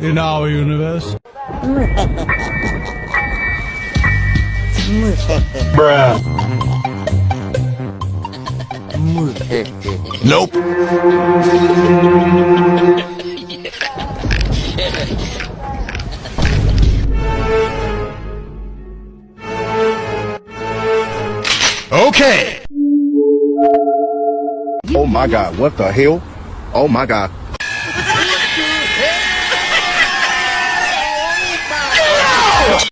in our universe. Bruh. Nope. Okay. Oh my God, what the hell? Oh my God.